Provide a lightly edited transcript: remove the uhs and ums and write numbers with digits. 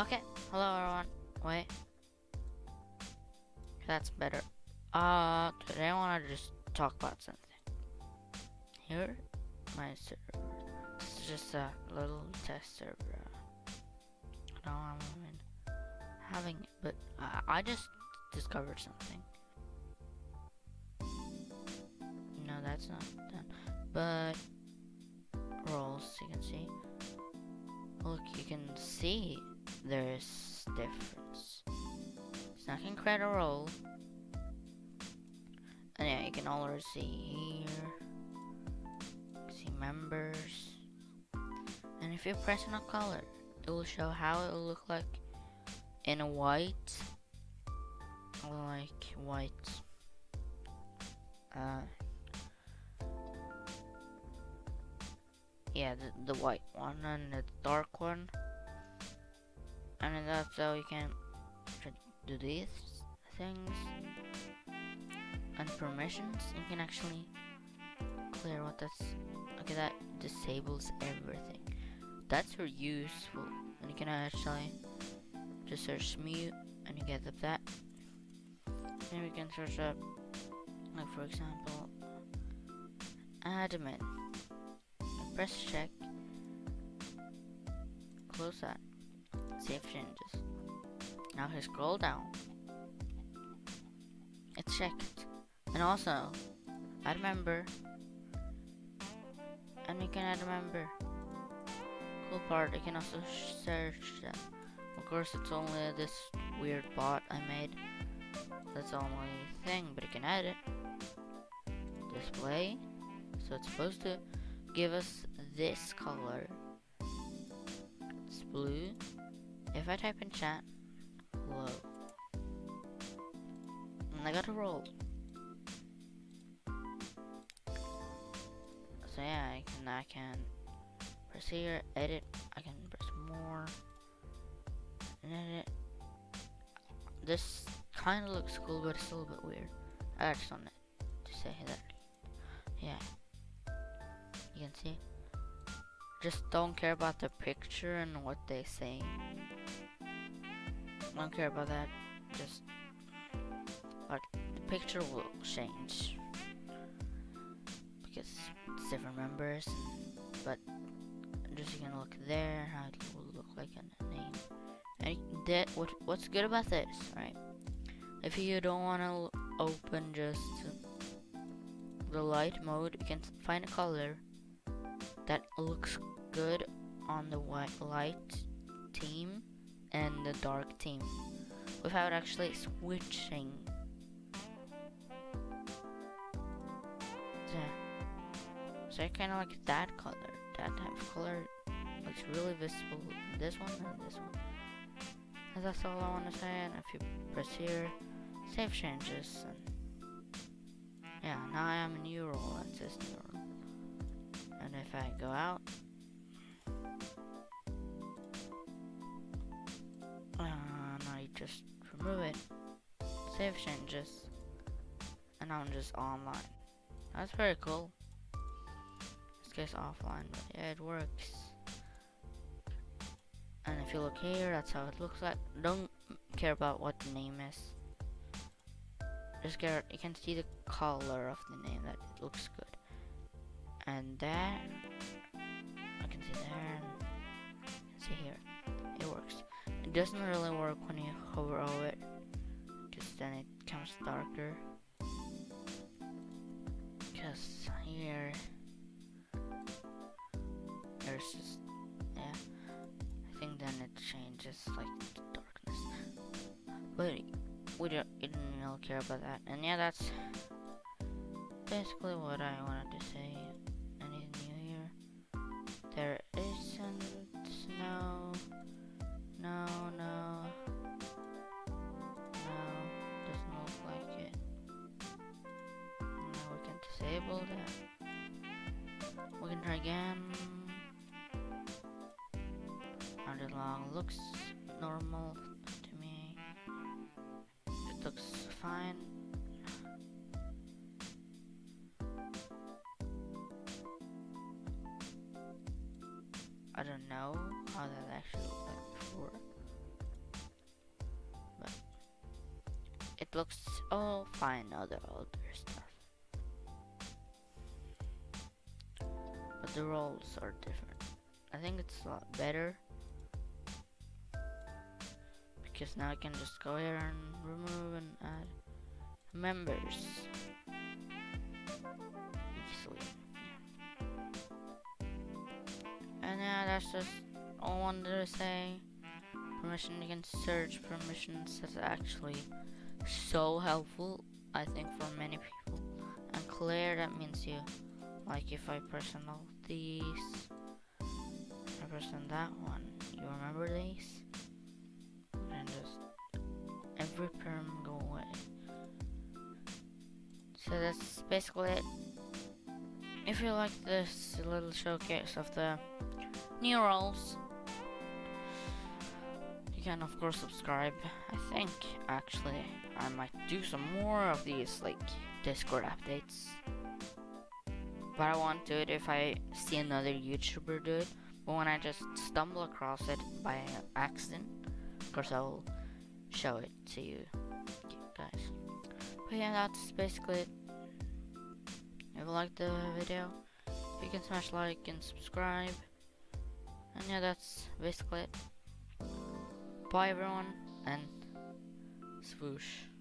Okay, hello everyone. Wait, that's better. Today I wanna just talk about something. Here, my server. This is just a little test server. I don't know I'm having it, but I just discovered something. No, that's not done. But roles, you can see. Look, you can see there's difference. So I can create a role. And yeah, you can already see here. See members. And if you press on a color, it will show how it will look like in a white. Like white. Yeah, the white one and the dark one. And then that's how you can do these things. And permissions, you can actually clear what that's. Okay, that disables everything. That's very useful. And you can actually just search mute and you get up that. Then we can search up, like for example, admin. Press check. Close that. Save changes. Now if I scroll down, it's checked. And also, add member. And you can add a member. Cool part, you can also search them. Of course, it's only this weird bot I made. That's the only thing, but you can add it. Display. So it's supposed to give us this color. It's blue. If I type in chat, hello. And I got a roll. So yeah, I can press here, edit, I can press more, and edit. This kinda looks cool, but it's still a bit weird. I just wanted to say that. Yeah. You can see. Just don't care about the picture and what they say. Don't care about that. Just like the picture will change because it's different members. But just you can look there how it will look like a name. And that what's good about this, right? If you don't want to open just the light mode, you can find a color that looks good on the white light team and the dark team without actually switching. So I kind of like that color. That type of color looks really visible. This one and this one. And that's all I want to say. And if you press here, save changes. And yeah, now I am a new role. That says new role. And if I go out, now you just remove it, save changes, and now I'm just online. That's very cool. This guy's offline, but yeah, it works. And if you look here, that's how it looks like. Don't care about what the name is. Just care, you can see the color of the name, that it looks good. And there, I can see there, and see here, it works. It doesn't really work when you hover over it, because then it becomes darker. Because here, there's just, yeah, I think then it changes like the darkness. But we don't really care about that. And yeah, that's basically what I wanted to say. Anything new here? There isn't. No, doesn't look like it. Now we can disable that. We can try again. Now the log looks normal to me. It looks fine. I don't know how that actually looked like before. it looks all fine, other stuff. But the roles are different. I think it's a lot better because now I can just go here and remove and add members easily. And yeah, that's just all I wanted to say. Permission, you can search permissions. That's actually so helpful, I think, for many people. And clear, that means you, like if I press on all these, I press on that one, you remember these? And just every perm go away. So that's basically it. If you like this little showcase of the new roles, you can of course subscribe. I think actually I might do some more of these like Discord updates, but I won't do it if I see another YouTuber do it. But when I just stumble across it by accident, of course I will show it to you guys. But yeah, that's basically it. If you liked the video, you can smash like and subscribe. And yeah, that's basically it. Bye everyone, and swoosh.